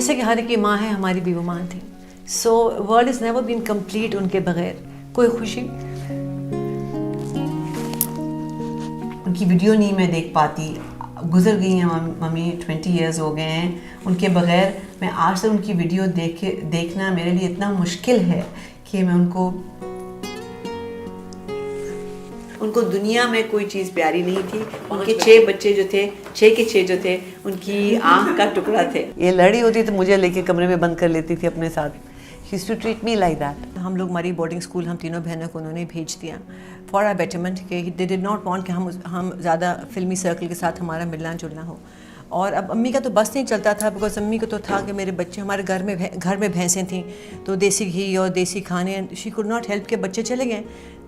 जैसे कि हर एक की माँ है, हमारी भी वो माँ थी। So world is never been complete उनके बगैर। कोई खुशी उनकी वीडियो नहीं मैं देख पाती, गुजर गई हैं मम्मी, 20 इयर्स हो गए हैं उनके बगैर। मैं आज तक उनकी वीडियो देखना मेरे लिए इतना मुश्किल है कि मैं उनको दुनिया में कोई चीज़ प्यारी नहीं थी। उनके 6 बच्चे जो थे, 6 के 6 जो थे, उनकी आँख का टुकड़ा थे। ये लड़ी होती तो मुझे लेके कमरे में बंद कर लेती थी अपने साथ। She used to treat me like that. हम लोग हमारी बोर्डिंग स्कूल हम तीनों बहनों को उन्होंने भेज दिया फॉर आर बेटरमेंट के दे डिड नॉट वांट कि हम ज़्यादा फिल्मी सर्कल के साथ हमारा मिलना जुलना हो। और अब अम्मी का तो बस नहीं चलता था, बिकॉज अम्मी को तो था कि मेरे बच्चे, हमारे घर में भैंसें थीं तो देसी घी और देसी खाने, शी कुड नॉट हेल्प के बच्चे चले गए।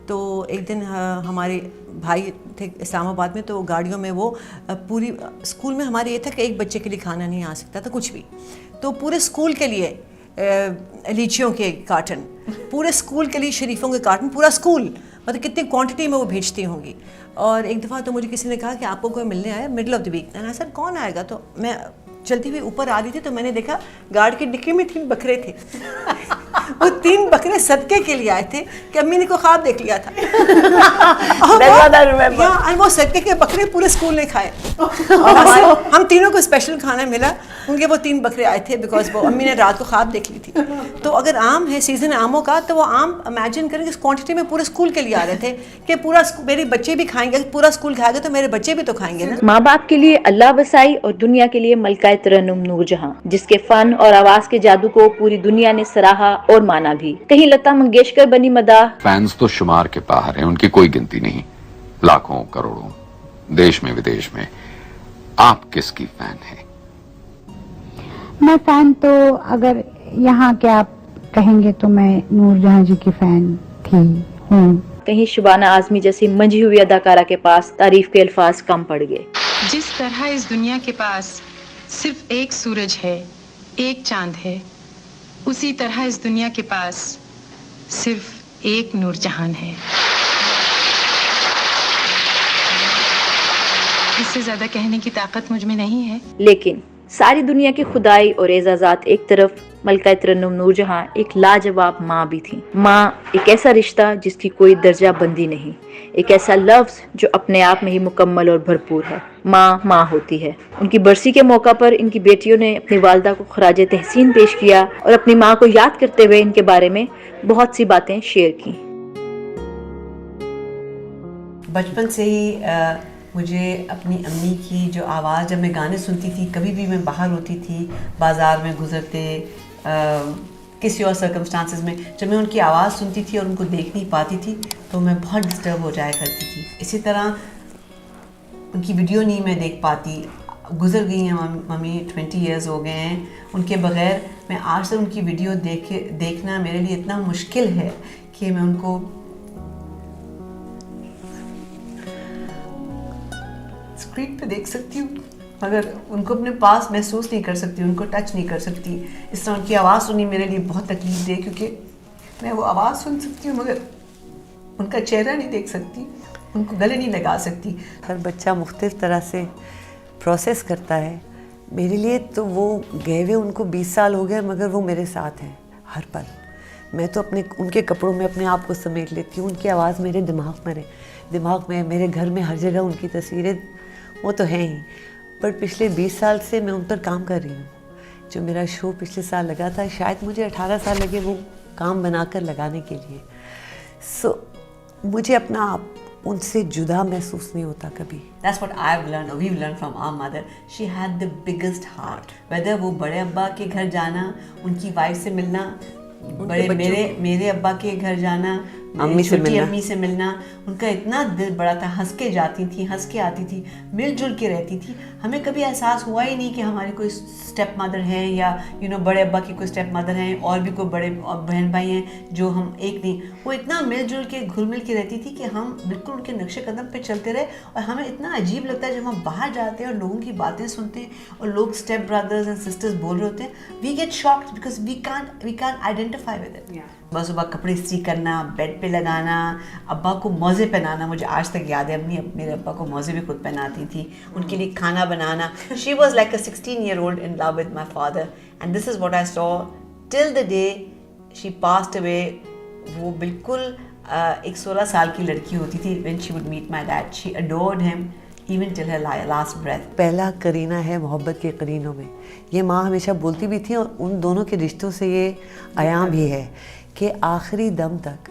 तो एक दिन हमारे भाई थे इस्लामाबाद में, तो गाड़ियों में वो पूरी स्कूल में हमारे ये था कि एक बच्चे के लिए खाना नहीं आ सकता था कुछ भी, तो पूरे स्कूल के लिए लीचियों के कार्टन, पूरे स्कूल के लिए शरीफों के कार्टन, पूरा स्कूल, मतलब कितनी क्वांटिटी में वो भेजती होंगी। और एक दफ़ा तो मुझे किसी ने कहा कि आपको कोई मिलने आया मिडिल ऑफ द वीक, ना सर कौन आएगा। तो मैं चलती हुई ऊपर आ रही थी तो मैंने देखा गाड़ी की डिक्की में 3 बकरे थे। वो 3 बकरे सदके के लिए आए थे कि अम्मी ने को ख्वाब देख लिया था। और वो सदके के बकरे पूरे स्कूल ने खाए। हम तीनों को स्पेशल खाना मिला, उनके वो 3 बकरे आए थे बिकॉज वो अम्मी ने रात को ख्वाब देख ली थी। तो अगर आम है, सीजन आमों का, तो वो आम इमेजिन करें इस क्वांटिटी में पूरे स्कूल के लिए आ रहे थे कि पूरा मेरे बच्चे भी खाएंगे, पूरा स्कूल खाएगा तो मेरे बच्चे भी तो खाएंगे ना। माँ बाप के लिए अल्लाह वसाई और दुनिया के लिए मलकाए तरन्नुम नूरजहां, जिसके फन और आवाज के जादू को पूरी दुनिया ने सराहा और माना भी। कहीं लता मंगेशकर बनी मदाह। फैंस तो शुमार के बाहर हैं, उनकी कोई गिनती नहीं, लाखों करोड़ों, देश में विदेश में। आप किसकी फैन हैं? मैं फैन तो अगर यहाँ के आप कहेंगे तो मैं नूरजहां जी की फैन थी, हूँ। कहीं शुबाना आजमी जैसी मंझी हुई अदाकारा के पास तारीफ के अल्फाज कम पड़ गए। जिस तरह इस दुनिया के पास सिर्फ एक सूरज है, एक चांद है, उसी तरह इस दुनिया के पास सिर्फ एक नूरजहान है। इससे ज्यादा कहने की ताकत मुझ में नहीं है। लेकिन सारी दुनिया की खुदाई और एजाजात एक तरफ, मलकाए तरन्नुम नूरजहां एक लाजवाब माँ भी थी। माँ एक ऐसा रिश्ता जिसकी कोई दर्जा बंदी नहीं, एक ऐसा लफ्ज जो अपने आप में ही मुकम्मल और भरपूर है। माँ माँ होती है। उनकी बरसी के मौका पर इनकी बेटियों ने अपनी वालदा को खराजे तहसीन पेश किया और अपनी माँ को याद करते हुए इनके बारे में बहुत सी बातें शेयर की। बचपन से ही मुझे अपनी अम्मी की जो आवाज़, जब मैं गाने सुनती थी, कभी भी मैं बाहर होती थी, बाज़ार में गुजरते, किसी और सर्कमस्टांसेस में, जब मैं उनकी आवाज़ सुनती थी और उनको देख नहीं पाती थी तो मैं बहुत डिस्टर्ब हो जाया करती थी। इसी तरह उनकी वीडियो नहीं मैं देख पाती, गुजर गई हैं मम्मी, 20 इयर्स हो गए हैं उनके बगैर। मैं आज तक उनकी वीडियो देखना मेरे लिए इतना मुश्किल है कि मैं उनको स्क्रीन पे देख सकती हूँ मगर उनको अपने पास महसूस नहीं कर सकती, उनको टच नहीं कर सकती। इस तरह उनकी आवाज़ सुननी मेरे लिए बहुत तकलीफ दे, क्योंकि मैं वो आवाज़ सुन सकती हूँ मगर उनका चेहरा नहीं देख सकती, उनको गले नहीं लगा सकती। हर बच्चा मुख्तलिफ तरह से प्रोसेस करता है। मेरे लिए तो वो गए हुए उनको 20 साल हो गए मगर वो मेरे साथ हैं हर पल। मैं तो उनके कपड़ों में अपने आप को समेट लेती हूँ, उनकी आवाज़ मेरे दिमाग में, मेरे घर में हर जगह उनकी तस्वीरें वो तो हैं ही। पर पिछले 20 साल से मैं उन पर काम कर रही हूँ। जो मेरा शो पिछले साल लगा था, शायद मुझे 18 साल लगे वो काम बनाकर लगाने के लिए। मुझे अपना आप उनसे जुदा महसूस नहीं होता कभी। That's what I've learned, or we've learned from our mother. She had the biggest heart. Whether वो बड़े अब्बा के घर जाना, उनकी वाइफ से मिलना, मेरे अब्बा के घर जाना, अम्मी से मिलना, उनका इतना दिल बड़ा था। हंस के जाती थी, हंस के आती थी, मिलजुल के रहती थी। हमें कभी एहसास हुआ ही नहीं कि हमारे कोई स्टेप मदर हैं या बड़े अब्बा की कोई स्टेप मदर हैं और भी कोई बड़े बहन भाई हैं जो हम एक नहीं। वो इतना मिलजुल के घुल मिल के रहती थी कि हम बिल्कुल उनके नक्शे कदम पे चलते रहे। और हमें इतना अजीब लगता है जब हम बाहर जाते हैं और लोगों की बातें सुनते हैं और लोग स्टेप ब्रदर्स एंड सिस्टर्स बोल रहे होते हैं, we get shocked because we can't identify with it. सुबह सुबह कपड़े इस्त्री करना, बेड पे लगाना, अब्बा को मौजे पहनाना, मुझे आज तक याद है अम्मी मेरे अब्बा को मौजे भी खुद पहनाती थी, उनके लिए खाना बनाना. She was like a 16-year-old in love with my father and this is what I saw till the day she passed away. वो बिल्कुल एक 16 साल की लड़की होती थी when she would meet my dad. She adored him even till her last breath. पहला करीना है मोहब्बत के करीनों में. ये माँ हमेशा बोलती भी थी और उन दोनों के रिश्तों से ये आयाम भी है कि आखिरी दम तक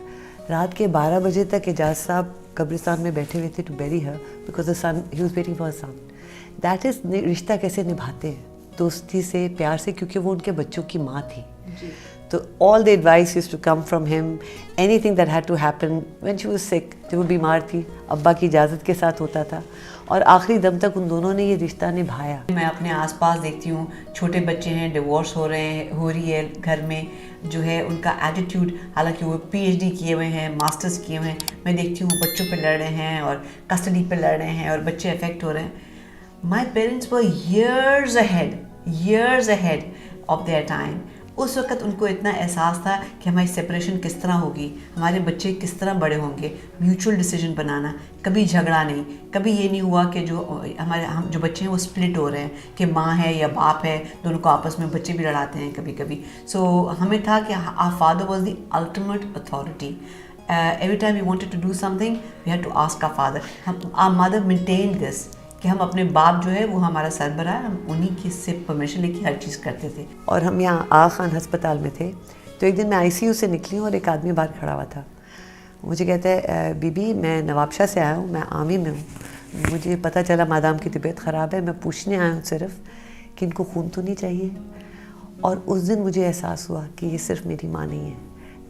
रात के 12 बजे तक एजाज साहब कब्रिस्तान में बैठे हुए थे to bury her because the son he was waiting for son. That is रिश्ता कैसे निभाते हैं, दोस्ती से, प्यार से, क्योंकि वो उनके बच्चों की माँ थी. तो all the advice used to come from him. Anything that had to happen when she was sick, जब वो बीमार थी, अब्बा की इजाज़त के साथ होता था और आखिरी दम तक उन दोनों ने ये रिश्ता निभाया. मैं अपने आसपास देखती हूँ छोटे बच्चे हैं, डिवोर्स हो रही है घर में, जो है उनका एटीट्यूड, हालांकि वो PhD किए हुए हैं, मास्टर्स किए हुए हैं, मैं देखती हूँ बच्चों पे लड़ रहे हैं और कस्टडी पे लड़ रहे हैं और बच्चे अफेक्ट हो रहे हैं. My parents were years ahead of their time. उस वक्त उनको इतना एहसास था कि हमारी सेपरेशन किस तरह होगी, हमारे बच्चे किस तरह बड़े होंगे, म्यूचुअल डिसीजन बनाना, कभी झगड़ा नहीं, कभी ये नहीं हुआ कि हम जो बच्चे हैं वो स्प्लिट हो रहे हैं कि माँ है या बाप है, दोनों को आपस में बच्चे भी लड़ाते हैं कभी कभी. सो हमें था कि our father was the ultimate authority. Every time we wanted to do something, we had to ask our father. Our mother maintained this कि हम अपने बाप जो है वो हमारा सरबराह है, हम उन्हीं की से परमिशन लेके हर चीज़ करते थे. और हम यहाँ आगा खान अस्पताल में थे तो एक दिन मैं ICU से निकली हूँ और एक आदमी बाहर खड़ा हुआ था. मुझे कहता है, बीबी मैं नवाबशाह से आया हूँ, मैं आर्मी में हूँ, मुझे पता चला मादाम की तबीयत ख़राब है, मैं पूछने आया हूँ सिर्फ कि इनको खून तो नहीं चाहिए. और उस दिन मुझे एहसास हुआ कि ये सिर्फ मेरी माँ नहीं है,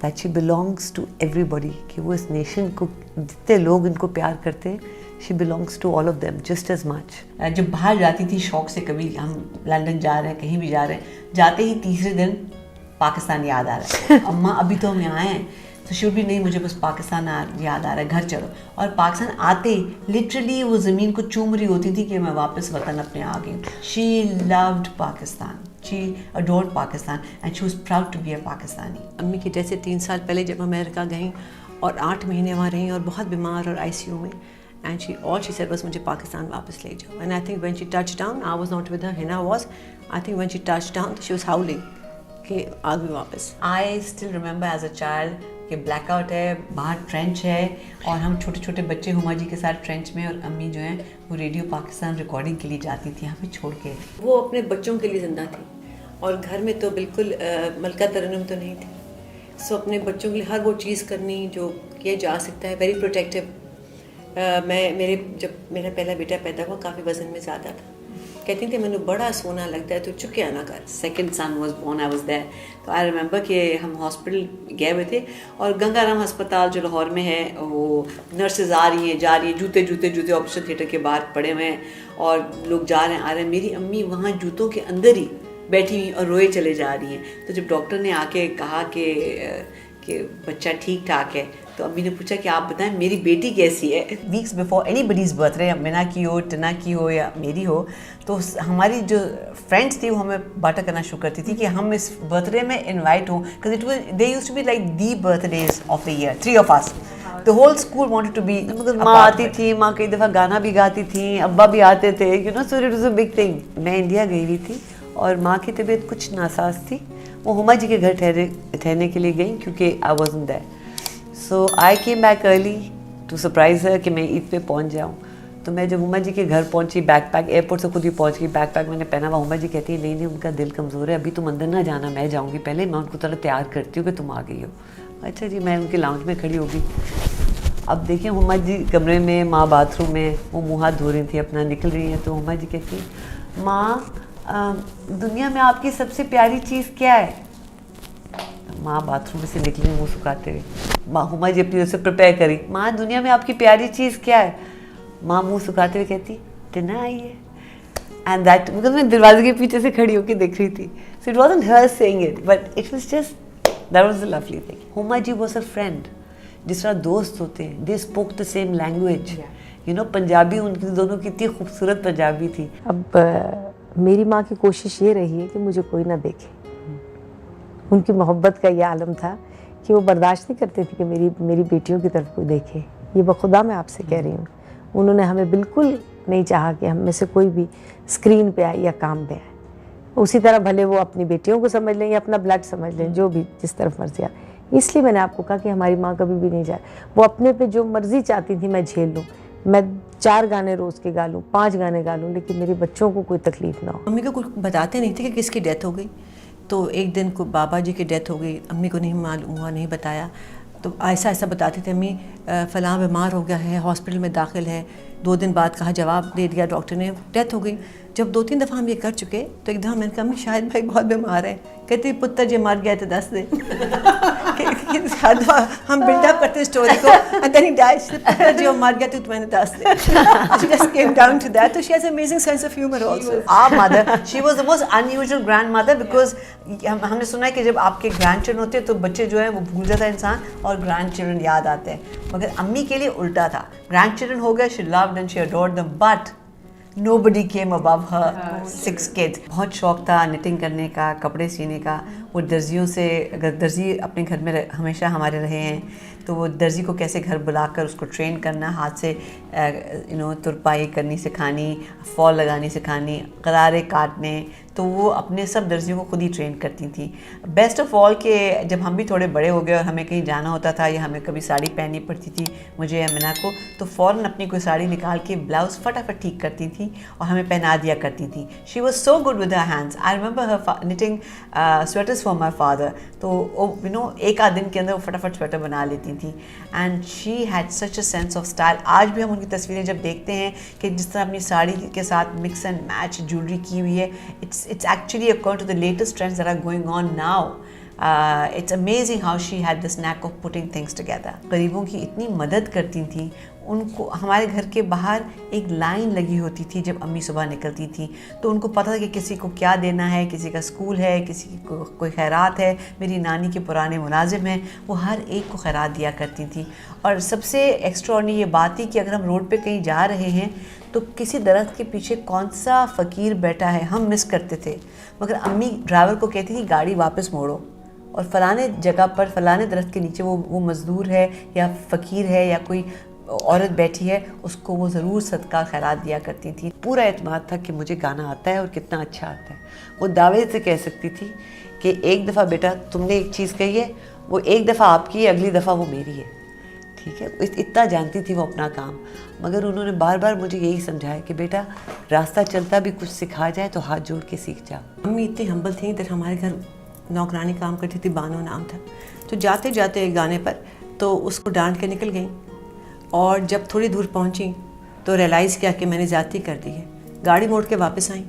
that she belongs to everybody, कि वो इस नेशन को, जितने लोग इनको प्यार करते हैं, she belongs to all of them just as much. जब बाहर जाती थी शौक से, कभी हम लंदन जा रहे हैं, कहीं भी जा रहे हैं, जाते ही तीसरे दिन पाकिस्तान याद आ रहा है. अम्मा अभी तो हम यहाँ आए हैं, तो शुरू भी नहीं, मुझे बस पाकिस्तान याद आ रहा है, घर चलो. और पाकिस्तान आते लिटरली वो ज़मीन को चूम रही होती थी कि मैं वापस वतन अपने आ गई. She loved Pakistan, she adored Pakistan and she was proud to be a Pakistani. अम्मी की जैसे 3 साल पहले जब अमेरिका गई और 8 महीने वहाँ रहीं और बहुत बीमार और ICU में, and all she said was मुझे पाकिस्तान वापस ले जाओ. And I think when she touched down, I was not with her, Hina was. I think when she touched down, she was howling कि आ गई वापस. I still remember as a child कि blackout है, बाहर ट्रेंच है और हम छोटे छोटे बच्चे हुमा जी के साथ ट्रेंच में, और अम्मी जो हैं वो रेडियो पाकिस्तान रिकॉर्डिंग के लिए जाती थी हमें छोड़ के. वो अपने बच्चों के लिए जिंदा थी और घर में तो बिल्कुल मलका तरन्नुम तो नहीं थी. सो अपने बच्चों के लिए हर वो चीज़ करनी जो किया जा सकता है. Very protective. जब मेरा पहला बेटा पैदा हुआ काफ़ी वज़न में ज़्यादा था, कहती थी मैंने बड़ा सोना लगता है, तो चुप के आना कर. Second son was born, I was there. तो आई रिमेंबर कि हम हॉस्पिटल गए हुए थे और गंगाराम अस्पताल जो लाहौर में है, वो नर्सेज आ रही हैं जा रही हैं, जूते ऑपरेशन थिएटर के बाहर पड़े हुए हैं और लोग जा रहे हैं आ रहे हैं. मेरी अम्मी वहाँ जूतों के अंदर ही बैठी हुई और रोए चले जा रही हैं. तो जब डॉक्टर ने आके कहा कि बच्चा ठीक ठाक है, तो अम्मी ने पूछा कि आप बताएं मेरी बेटी कैसी है. वीक्स बिफोर एनीबडीज़ बर्थडे, मिना की हो, टना की हो या मेरी हो, तो हमारी जो फ्रेंड्स थी वो हमें बाटा करना शुरू करती थी कि हम इस बर्थडे में इनवाइट हों, because it was they used to be like the birthdays of the year, 3 of us. The whole school wanted to be. माँ आती थी, माँ कई दफ़ा गाना भी गाती थी, अब्बा भी आते थे, you know, so it was a big thing. मैं इंडिया गई हुई थी और माँ की तबीयत कुछ नासाज थी, वो हुमा जी के घर ठहरने के लिए गई क्योंकि I wasn't there. So I came back early to surprise her कि मैं ईद पे पहुंच जाऊं. तो मैं जब हुमा जी के घर पहुंची, बैकपैक एयरपोर्ट से खुद ही पहुंच गई, बैकपैक मैंने पहना हुआ. हुमा जी कहती है नहीं उनका दिल कमज़ोर है, अभी तुम अंदर ना जाना, मैं जाऊंगी पहले, मैं उनको थोड़ा तैयार करती हूँ कि तुम आ गई हो. अच्छा जी, मैं उनके लाउंज में खड़ी होगी. अब देखिए हुमा जी कमरे में, माँ बाथरूम में, वो मुँह हाथ धो रही थी अपना, निकल रही हैं. तो हुमा जी कहती है माँ दुनिया में आपकी सबसे प्यारी चीज़ क्या है. माँ बाथरूम में से निकली मुँह सुखाते हुए. माँ हुमा जी अपनी से प्रिपेयर करी, माँ दुनिया में आपकी प्यारी चीज़ क्या है. माँ मुँह सुखाते हुए कहती डिनर आई है. एंड दैट बिकॉज मैं दरवाजे के पीछे से खड़ी होकर देख रही थी. So it wasn't her saying it, but it was just that was a lovely thing. Huma ji was a friend. जिस तरह दोस्त होते हैं, they spoke the same language, you know. Punjabi उनकी दोनों की इतनी खूबसूरत पंजाबी थी. अब मेरी माँ की कोशिश ये रही है कि मुझे कोई ना देखे. उनकी मोहब्बत का ये आलम था कि वो बर्दाश्त नहीं करती थी कि मेरी बेटियों की तरफ कोई देखे। ये बखुदा मैं आपसे कह रही हूँ। उन्होंने हमें बिल्कुल नहीं चाहा कि हम में से कोई भी स्क्रीन पे आए या काम पे आए। उसी तरह भले वो अपनी बेटियों को समझ लें या अपना ब्लड समझ लें, जो भी जिस तरफ मर्जी आए। इसलिए मैंने आपको कहा कि हमारी माँ कभी भी नहीं जाए। वो अपने पे जो मर्जी चाहती थी मैं झेल लूँ, मैं 4 गाने रोज़ के गा लूँ, 5 गाने गा लूँ, लेकिन मेरे बच्चों को कोई तकलीफ ना हो। मम्मी को कुछ बताते नहीं थे कि किसकी डेथ हो गई। तो एक दिन को बाबा जी की डेथ हो गई, अम्मी को नहीं मालूम हुआ, नहीं बताया। तो ऐसा ऐसा बताते थे, अम्मी फ़लाँ बीमार हो गया है, हॉस्पिटल में दाखिल है। 2 दिन बाद कहा, जवाब दे दिया डॉक्टर ने, डेथ हो गई। जब 2-3 दफ़ा हम ये कर चुके तो एकदम मैंने कहा, अम्मी शायद भाई बहुत बीमार है। कहती पुत्र जे मर गया तो 10 दिन। हर दफ़ा हम बिल्डअप करते स्टोरी को, and then he dies, पुत्र जो मर गया तो मैंने 10 दिन। She just came down to that. So she has an amazing sense of humor also. Our mother, she was the most unusual grandmother because हमने सुना है कि जब आपके grandchildren होते हैं तो बच्चे जो हैं वो भूल जाता है इंसान और grandchildren याद आते हैं। मगर अम्मी के लिए उल्टा था। grandchildren हो गए, she loved and she adored them, but nobody came above her 6 kids. बहुत शौक था निटिंग करने का, कपड़े सीने का। वो दर्जियों से, अगर दर्जी अपने घर में हमेशा हमारे रहे हैं, तो वो दर्जी को कैसे घर बुलाकर उसको ट्रेन करना, हाथ से तुरपाई करनी सिखानी, फॉल लगानी सिखानी, गरारे काटने, तो वो अपने सब दर्जियों को खुद ही ट्रेन करती थी। बेस्ट ऑफ ऑल के जब हम भी थोड़े बड़े हो गए और हमें कहीं जाना होता था या हमें कभी साड़ी पहननी पड़ती थी मुझे या मिना को, तो फ़ौरन अपनी कोई साड़ी निकाल के ब्लाउज़ फटाफट ठीक करती थी और हमें पहना दिया करती थी। She was so good with her hands. I remember her knitting sweaters for my father. तो एक आध दिन के अंदर वो फटाफट स्वेटर बना लेती थी। And she had such a sense of style. आज भी हम उनकी तस्वीरें जब देखते हैं कि जिस तरह अपनी साड़ी के साथ मिक्स एंड मैच ज्वेलरी की हुई है, it's actually according to the latest trends that are going on now. It's amazing how she had this knack of putting things together. गरीबों की इतनी मदद करती थी। उनको हमारे घर के बाहर एक लाइन लगी होती थी जब अम्मी सुबह निकलती थी, तो उनको पता था कि किसी को क्या देना है, किसी का स्कूल है, किसी को कोई खैरात है। मेरी नानी के पुराने मुलाजिम हैं, वो हर एक को खैरात दिया करती थी। और सबसे एक्स्ट्राऑर्डिनरी ये बात थी कि अगर हम रोड पे कहीं जा रहे हैं तो किसी दरख्त के पीछे कौन सा फ़कीर बैठा है हम मिस करते थे, मगर अम्मी ड्राइवर को कहती थी गाड़ी वापस मोड़ो और फ़लाने जगह पर फ़लाने दरख्त के नीचे वो मज़दूर है या फ़कीर है या कोई औरत बैठी है, उसको वो ज़रूर सदका खैरात दिया करती थी। पूरा एतमाद था कि मुझे गाना आता है और कितना अच्छा आता है। वो दावे से कह सकती थी कि एक दफ़ा बेटा तुमने एक चीज़ कही है, वो एक दफ़ा आपकी है, अगली दफ़ा वो मेरी है। ठीक है, इतना जानती थी वो अपना काम। मगर उन्होंने बार बार मुझे यही समझाया कि बेटा रास्ता चलता भी कुछ सिखा जाए तो हाथ जोड़ के सीख जाओ। अम्मी इतनी हम्बल थी। इधर हमारे घर नौकरानी काम करती थी, बानो नाम था। तो जाते जाते एक गाने पर तो उसको डांट के निकल गई और जब थोड़ी दूर पहुंची तो रियलाइज़ किया कि मैंने ज़्यादती कर दी है। गाड़ी मोड़ के वापस आई,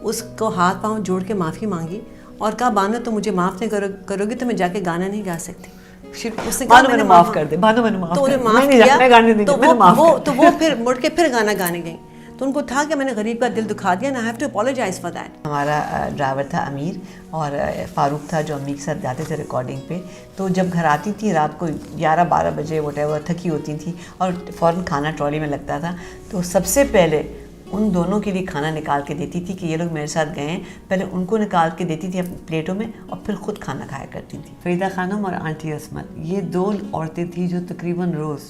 उसको हाथ पांव जोड़ के माफ़ी मांगी और कहा बानो तो मुझे माफ़ नहीं करोगी तो मैं जाके गाना नहीं गा सकती। उसने कहा मैंने माफ़ कर दे, बानो मैंने माफ़, तो उन्हें माफ़ नहीं, किया। मैं गाने नहीं, तो मैंने माफ़ कर तो वो फिर मुड़ के फिर गाना गाने गई। तो उनको था कि मैंने गरीब का दिल दुखा दिया, ना have to apologize for that. हमारा ड्राइवर था अमीर और फ़ारूक था जो अम्मी के साथ जाते थे रिकॉर्डिंग पे। तो जब घर आती थी रात को 11-12 बजे वटेवर थकी होती थी और फ़ौरन खाना ट्रॉली में लगता था, तो सबसे पहले उन दोनों के लिए खाना निकाल के देती थी कि ये लोग मेरे साथ गए हैं। पहले उनको निकाल के देती थी अपनी प्लेटों में और फिर ख़ुद खाना खाया करती थी। फरीदा खानम और आंटी असमत, ये 2 औरतें थी जो तकरीबन रोज़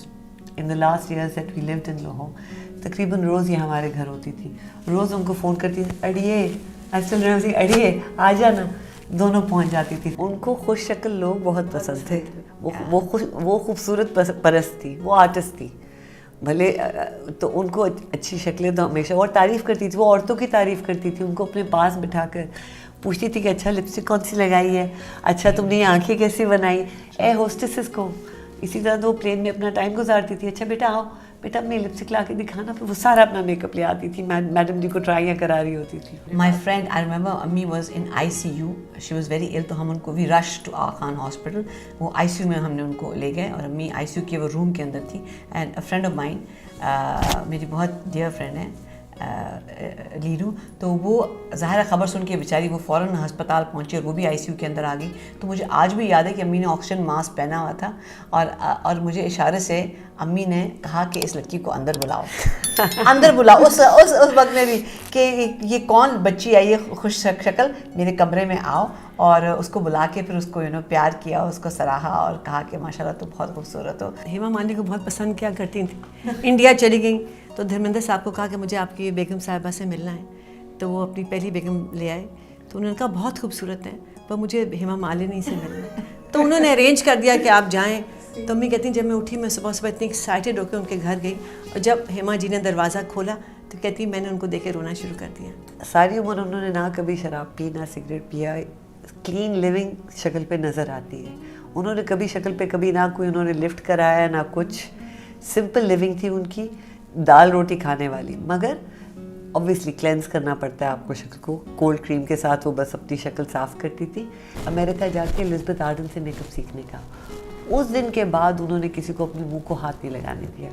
in the last years that we lived in Lahore, तकरीबन रोज़ ये हमारे घर होती थी। रोज़ उनको फ़ोन करती थी, अड़िए अड़िए आ जाना, दोनों पहुंच जाती थी। उनको खुश शक्ल लोग बहुत पसंद थे। वो खूबसूरत परस्त थी, वो आर्टिस्ट थी। भले तो उनको अच्छी शक्लें तो हमेशा, और तारीफ़ करती थी, वो औरतों की तारीफ़ करती थी। उनको अपने पास बिठाकर पूछती थी कि अच्छा लिपस्टिक कौन सी लगाई है, अच्छा तुमने ये आँखें कैसी बनाई, ए होस्टेसेस को। इसी तरह तो वो प्लेन में अपना टाइम गुजारती थी। अच्छा बेटा आओ, बेटा अपनी लिपस्टिक ला के दिखाना। फिर वो सारा अपना मेकअप ले आती थी, मैडम जी को ट्राइयाँ करा रही होती थी। माई फ्रेंड, आई रिमेंबर अम्मी was in ICU, she was very ill. तो हम उनको we rush to Aga Khan hospital, वो ICU में हमने उनको ले गए और अम्मी ICU के वो रूम के अंदर थी। And a friend of mine, मेरी बहुत डियर फ्रेंड है, लीनू, तो वो ज़ाहिर खबर सुन के बेचारी वो फ़ौरन अस्पताल पहुंची और वो भी आईसीयू के अंदर आ गई। तो मुझे आज भी याद है कि अम्मी ने ऑक्सीजन मास्क पहना हुआ था और मुझे इशारे से अम्मी ने कहा कि इस लड़की को अंदर बुलाओ अंदर बुलाओ उस वक्त में भी कि ये कौन बच्ची आई है खुश शक्ल, मेरे कमरे में आओ, और उसको बुला के फिर उसको प्यार किया, उसको सराहा और कहा कि माशाल्लाह तो बहुत खूबसूरत हो। हेमा मालिनी को बहुत पसंद किया करती थी। इंडिया चली गई तो धर्मेंद्र साहब को कहा कि मुझे आपकी बेगम साहिबा से मिलना है, तो वो अपनी पहली बेगम ले आए। तो उन्होंने कहा बहुत खूबसूरत है पर मुझे हेमा मालिनी से मिलना है। तो उन्होंने अरेंज कर दिया कि आप जाएँ। तो अम्मी कहती जब मैं उठी मैं सुबह सुबह इतनी एक्साइटेड होकर उनके घर गई, और जब हेमा जी ने दरवाज़ा खोला तो कहती मैंने उनको देख के रोना शुरू कर दिया। सारी उम्र उन्होंने ना कभी शराब पी ना सिगरेट पिया, क्लीन लिविंग शक्ल पे नज़र आती है। उन्होंने कभी शक्ल पे कभी ना कोई उन्होंने लिफ्ट कराया ना कुछ, सिंपल लिविंग थी उनकी, दाल रोटी खाने वाली। मगर ऑब्वियसली क्लेंस करना पड़ता है आपको शक्ल को, कोल्ड क्रीम के साथ वो बस अपनी शक्ल साफ़ करती थी। अमेरिका जाके एलिज़ाबेथ आर्डन से मेकअप सीखने का, उस दिन के बाद उन्होंने किसी को अपने मुंह को हाथ नहीं लगाने दिया।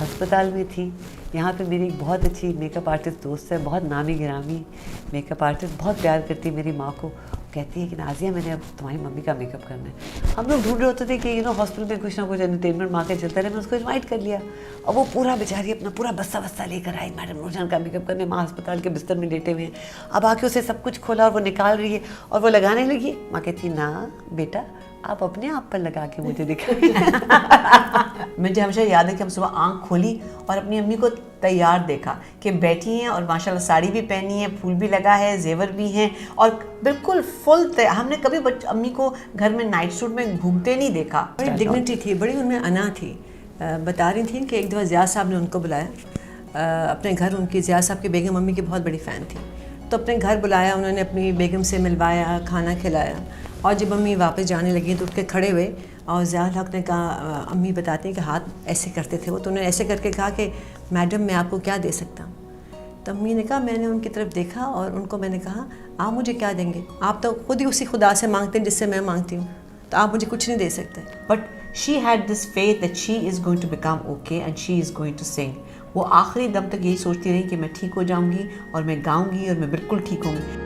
अस्पताल में थी, यहाँ पे मेरी एक बहुत अच्छी मेकअप आर्टिस्ट दोस्त है, बहुत नामी गिरामी मेकअप आर्टिस्ट, बहुत प्यार करती है मेरी माँ को। कहती है कि नाजिया मैंने अब तुम्हारी मम्मी का मेकअप करना है। हम लोग ढूंढ रहे होते थे कि हॉस्पिटल में कुछ ना कुछ एंटरटेनमेंट माँ के चलता रहे, मैं उसको इन्वाइट कर लिया और वो पूरा बेचारी अपना पूरा बस्ता लेकर आई मैडम नूरजहां का मेकअप करने। माँ अस्पताल के बिस्तर में लेटे हुए हैं, अब आके उसे सब कुछ खोला और वो निकाल रही है और वो लगाने लगी। माँ कहती ना बेटा आप अपने आप पर लगा के मुझे दिखाइए। मुझे हमेशा याद है कि हम सुबह आंख खोली और अपनी अम्मी को तैयार देखा कि बैठी हैं और माशाल्लाह साड़ी भी पहनी है, फूल भी लगा है, जेवर भी हैं और बिल्कुल फुल हमने कभी अम्मी को घर में नाइट सूट में घूमते नहीं देखा। बड़ी डिग्निटी थी, बड़ी उनमें अना थी। बता रही थी कि एक दफ़ा ज़िया साहब ने उनको बुलाया अपने घर। उनकी ज़िया साहब की बेगम मम्मी की बहुत बड़ी फ़ैन थी, तो अपने घर बुलाया, उन्होंने अपनी बेगम से मिलवाया, खाना खिलाया। और जब अम्मी वापस जाने लगी तो उठ के खड़े हुए और ज़िया हक ने कहा, अम्मी बताती हैं कि हाथ ऐसे करते थे वो, तो उन्होंने ऐसे करके कहा कि मैडम मैं आपको क्या दे सकता हूँ। तो अम्मी ने कहा, मैंने उनकी तरफ देखा और उनको मैंने कहा आप मुझे क्या देंगे, आप तो खुद ही उसी खुदा से मांगते हैं जिससे मैं मांगती हूँ, तो आप मुझे कुछ नहीं दे सकते। But she had this faith that she is going to become okay and she is going to sing. वो आखिरी दम तक यही सोचती रही कि मैं ठीक हो जाऊँगी और मैं गाऊँगी और मैं बिल्कुल ठीक होंगी।